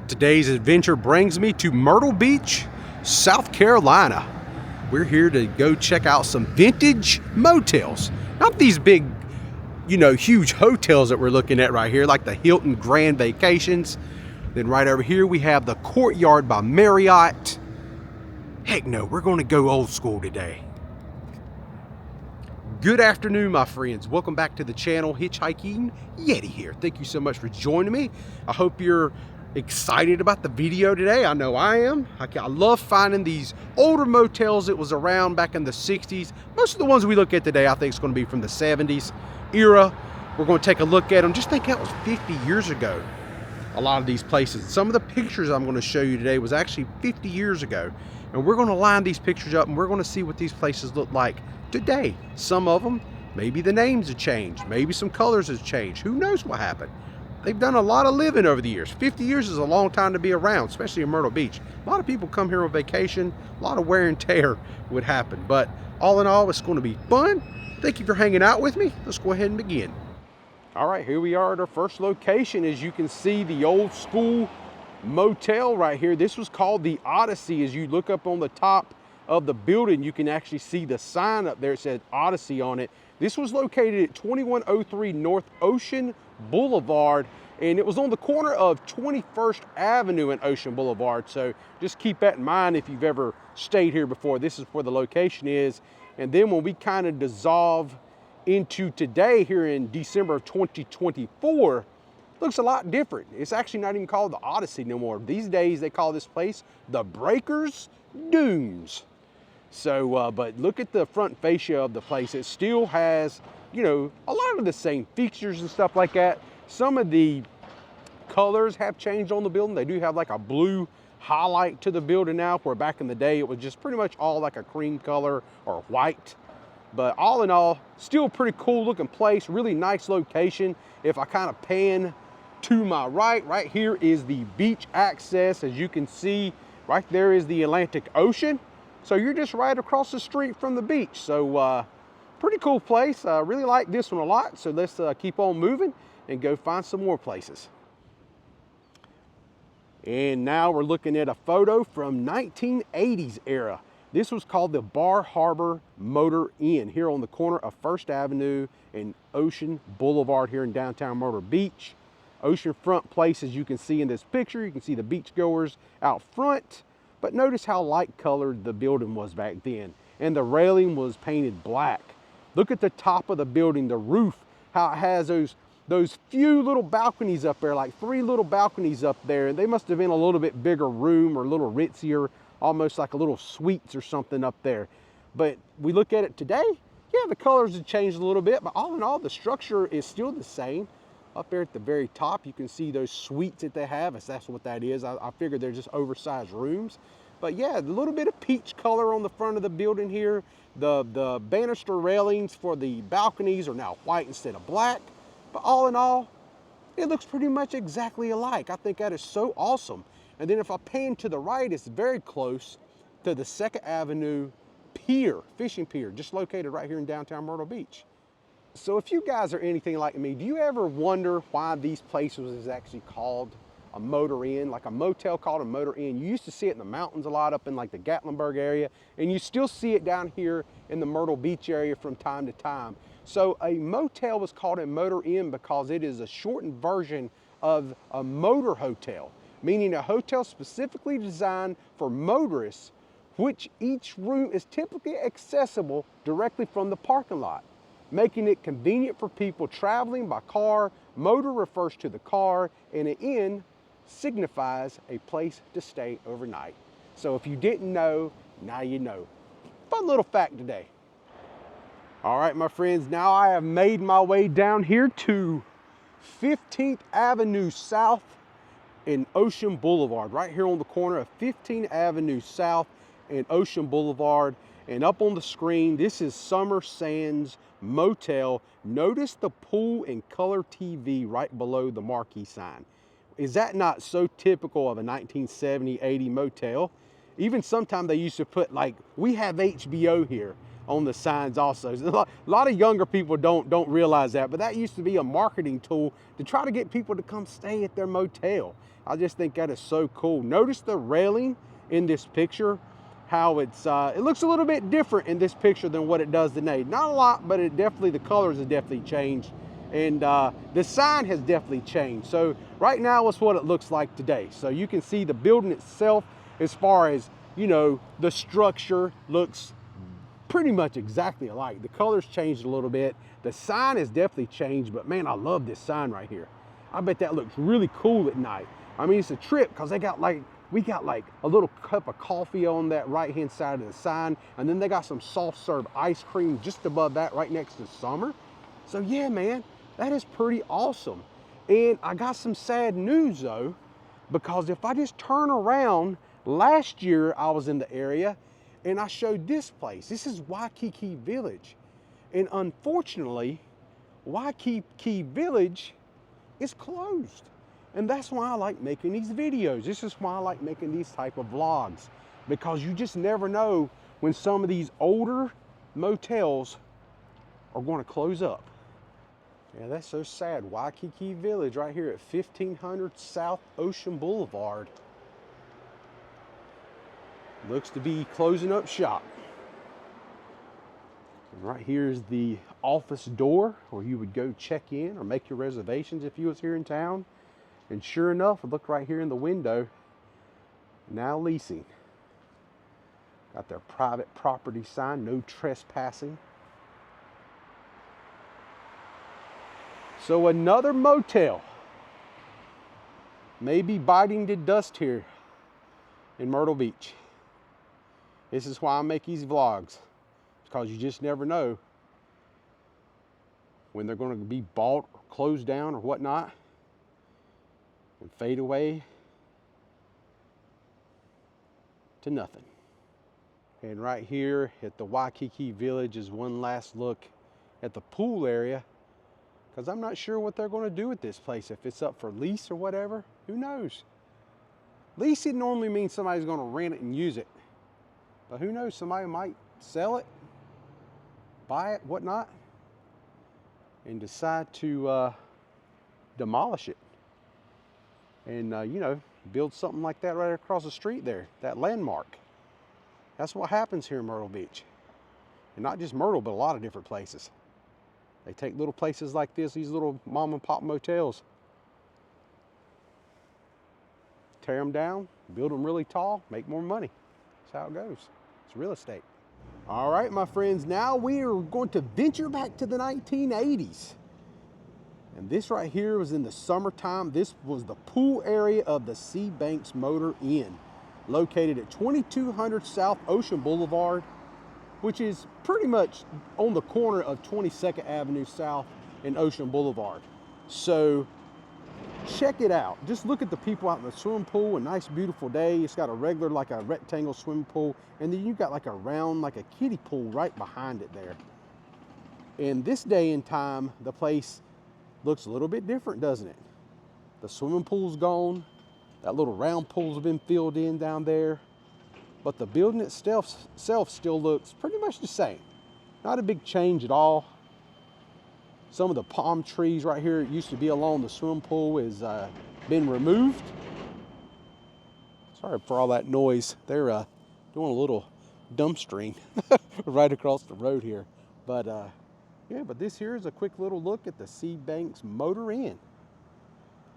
Today's adventure brings me to Myrtle Beach, South Carolina. We're here to go check out some vintage motels. Not these big, huge hotels that we're looking at right here, like the Hilton Grand Vacations. Then right over here we have the Courtyard by Marriott. Heck no, we're going to go old school today. Good afternoon, my friends. Welcome back to the channel. Hitchhiking Yeti here. Thank you so much for joining me. I hope you're excited about the video today. I know I am. I love finding these older motels that was around back in the 60s. Most of the ones we look at today, I think it's going to be from the 70s era. We're going to take a look at them. Just think that was 50 years ago. A lot of these places. Some of the pictures I'm going to show you today was actually 50 years ago. And we're going to line these pictures up and we're going to see what these places look like today. Some of them, maybe the names have changed. Maybe some colors have changed. Who knows what happened? They've done a lot of living over the years. 50 years is a long time to be around, especially in Myrtle Beach. A lot of people come here on vacation. A lot of wear and tear would happen. But all in all, it's going to be fun. Thank you for hanging out with me. Let's go ahead and begin. All right, here we are at our first location. As you can see, the old school motel right here. This was called the Odyssey. As you look up on the top of the building, you can actually see the sign up there. It says Odyssey on it. This was located at 2103 North Ocean Boulevard, and it was on the corner of 21st Avenue and Ocean Boulevard. So just keep that in mind if you've ever stayed here before. This is where the location is. And then when we kind of dissolve into today here in December of 2024, looks a lot different. It's actually not even called the Odyssey no more. These days they call this place the Breakers Dunes. So, but look at the front fascia of the place. It still has, a lot of the same features and stuff like that. Some of the colors have changed on the building. They do have like a blue highlight to the building now, where back in the day it was just pretty much all like a cream color or white. But all in all, still a pretty cool looking place, really nice location. If I kind of pan to my right here is the beach access. As you can see, right there is the Atlantic Ocean. So you're just right across the street from the beach. So pretty cool place. I really like this one a lot. So let's keep on moving and go find some more places. And now we're looking at a photo from 1980s era. This was called the Bar Harbor Motor Inn here on the corner of 1st Avenue and Ocean Boulevard here in downtown Myrtle Beach. Oceanfront place, as you can see in this picture. You can see the beachgoers out front. But notice how light colored the building was back then. And the railing was painted black. Look at the top of the building, the roof, how it has those few little balconies up there, like 3 little balconies up there. They must have been a little bit bigger room or a little ritzier, almost like a little suites or something up there. But we look at it today, yeah, the colors have changed a little bit, but all in all, the structure is still the same. Up there at the very top, you can see those suites that they have, if that's what that is. I figured they're just oversized rooms. But yeah, a little bit of peach color on the front of the building here. The banister railings for the balconies are now white instead of black. But all in all, it looks pretty much exactly alike. I think that is so awesome. And then if I pan to the right, it's very close to the 2nd Avenue Pier, fishing pier, just located right here in downtown Myrtle Beach. So if you guys are anything like me, do you ever wonder why these places is actually called a motor inn, like a motel called a motor inn? You used to see it in the mountains a lot, up in like the Gatlinburg area, and you still see it down here in the Myrtle Beach area from time to time. So a motel was called a motor inn because it is a shortened version of a motor hotel, meaning a hotel specifically designed for motorists, which each room is typically accessible directly from the parking lot, making it convenient for people traveling by car. Motor refers to the car, and an inn signifies a place to stay overnight. So if you didn't know, now you know. Fun little fact today. All right, my friends, now I have made my way down here to 15th Avenue South and Ocean Boulevard, right here on the corner of 15th Avenue South and Ocean Boulevard. And up on the screen, this is Summer Sands Motel. Notice the pool and color TV right below the marquee sign. Is that not so typical of a 1970, 80 motel? Even sometimes they used to put, like, we have HBO here. on the signs also. A lot of younger people don't realize that, but that used to be a marketing tool to try to get people to come stay at their motel. I just think that is so cool. Notice the railing in this picture, how it looks a little bit different in this picture than what it does today. Not a lot, but it definitely, the colors have definitely changed, and the sign has definitely changed. So right now it's what it looks like today. So you can see the building itself, as far as, you know, the structure looks pretty much exactly alike. The colors changed a little bit. The sign has definitely changed, but man, I love this sign right here. I bet that looks really cool at night. I mean, it's a trip because we got like a little cup of coffee on that right-hand side of the sign, and then they got some soft serve ice cream just above that right next to summer. So yeah, man, that is pretty awesome. And I got some sad news though, because if I just turn around, last year I was in the area and I showed this place. This is Waikiki Village. And unfortunately, Waikiki Village is closed. And that's why I like making these videos. This is why I like making these type of vlogs, because you just never know when some of these older motels are going to close up. Yeah, that's so sad. Waikiki Village right here at 1500 South Ocean Boulevard looks to be closing up shop. And right here is the office door where you would go check in or make your reservations if you was here in town. And sure enough, look right here in the window, now leasing. Got their private property sign, no trespassing. So another motel may be biting the dust here in Myrtle Beach. This is why I make these vlogs, because you just never know when they're going to be bought or closed down or whatnot and fade away to nothing. And right here at the Waikiki Village is one last look at the pool area, because I'm not sure what they're going to do with this place. If it's up for lease or whatever, who knows? Leasing normally means somebody's going to rent it and use it. But who knows, somebody might sell it, buy it, whatnot, and decide to demolish it. And, you know, build something like that right across the street there, that landmark. That's what happens here in Myrtle Beach. And not just Myrtle, but a lot of different places. They take little places like this, these little mom and pop motels, tear them down, build them really tall, make more money. That's how it goes. It's real estate. All right, my friends, now we are going to venture back to the 1980s. And this right here was in the summertime. This was the pool area of the Sea Banks Motor Inn, located at 2200 South Ocean Boulevard, which is pretty much on the corner of 22nd Avenue South and Ocean Boulevard. So check it out. Just look at the people out in the swimming pool. A nice, beautiful day. It's got a regular, like a rectangle swimming pool, and then you've got like a round, like a kiddie pool right behind it there. In this day and time, the place looks a little bit different, doesn't it? The swimming pool's gone. That little round pool's been filled in down there. But the building itself still looks pretty much the same. Not a big change at all. Some of the palm trees right here that used to be along the swimming pool has been removed. Sorry for all that noise. They're doing a little dumpstering right across the road here. But yeah, but this here is a quick little look at the Sea Banks Motor Inn.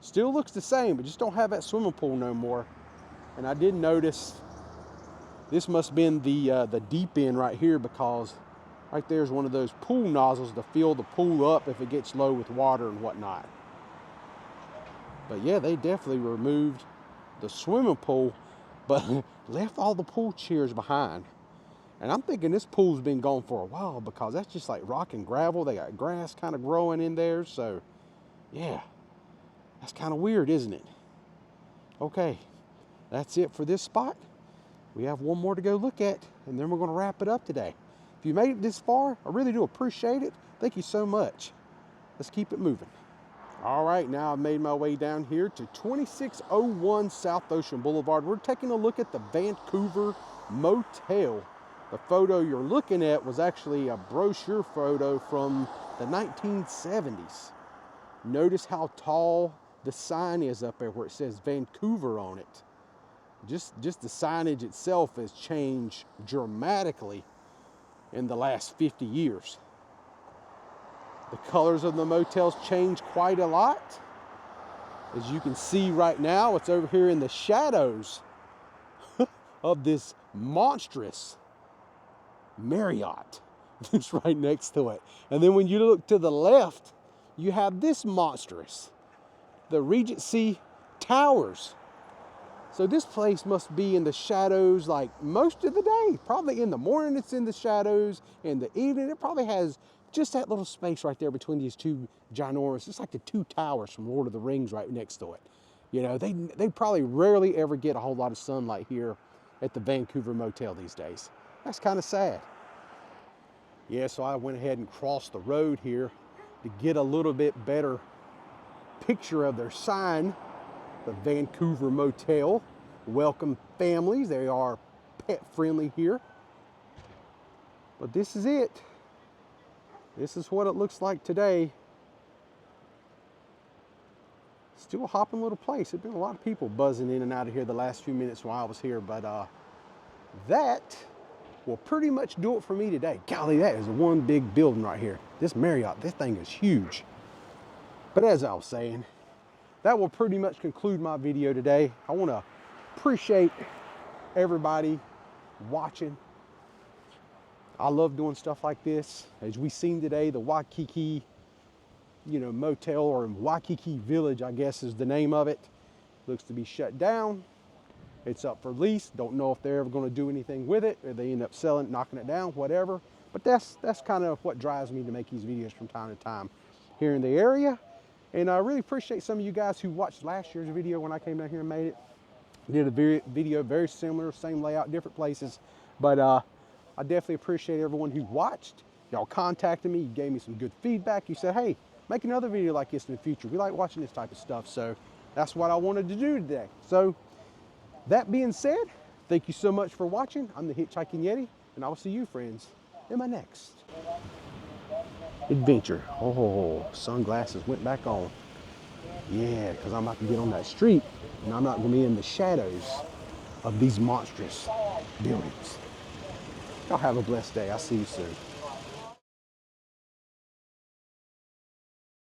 Still looks the same, but just don't have that swimming pool no more. And I did notice this must have been the deep end right here, because right there's one of those pool nozzles to fill the pool up if it gets low with water and whatnot. But yeah, they definitely removed the swimming pool, but left all the pool chairs behind. And I'm thinking this pool's been gone for a while, because that's just like rock and gravel. They got grass kind of growing in there. So yeah, that's kind of weird, isn't it? Okay, that's it for this spot. We have one more to go look at, and then we're going to wrap it up today. If you made it this far, I really do appreciate it. Thank you so much. Let's keep it moving. All right, now I've made my way down here to 2601 South Ocean Boulevard. We're taking a look at the Vancouver Motel. The photo you're looking at was actually a brochure photo from the 1970s. Notice how tall the sign is up there where it says Vancouver on it. Just the signage itself has changed dramatically in the last 50 years. The colors of the motels changed quite a lot. As you can see right now, it's over here in the shadows of this monstrous Marriott that's right next to it. And then when you look to the left, you have this monstrous, the Regency Towers. So this place must be in the shadows like most of the day. Probably in the morning it's in the shadows. In the evening it probably has just that little space right there between these two ginormous, it's like the two towers from Lord of the Rings right next to it. You know, they probably rarely ever get a whole lot of sunlight here at the Vancouver Motel these days. That's kind of sad. Yeah, so I went ahead and crossed the road here to get a little bit better picture of their sign. The Vancouver Motel, welcome families. They are pet friendly here. But this is it. This is what it looks like today. Still a hopping little place. There's been a lot of people buzzing in and out of here the last few minutes while I was here, but that will pretty much do it for me today. Golly, that is one big building right here. This Marriott, this thing is huge. But as I was saying, that will pretty much conclude my video today. I want to appreciate everybody watching. I love doing stuff like this. As we seen today, the Waikiki, motel, or Waikiki Village, I guess is the name of it. Looks to be shut down. It's up for lease. Don't know if they're ever going to do anything with it, or they end up selling it, knocking it down, whatever. But that's kind of what drives me to make these videos from time to time here in the area. And I really appreciate some of you guys who watched last year's video when I came down here and made it. Did a video very similar, same layout, different places. But I definitely appreciate everyone who watched. Y'all contacted me, you gave me some good feedback. You said, hey, make another video like this in the future. We like watching this type of stuff. So that's what I wanted to do today. So that being said, thank you so much for watching. I'm the Hitchhiking Yeti, and I will see you, friends, in my next adventure. Oh, sunglasses went back on. Yeah, because I'm about to get on that street, and I'm not going to be in the shadows of these monstrous buildings. Y'all have a blessed day. I'll see you soon.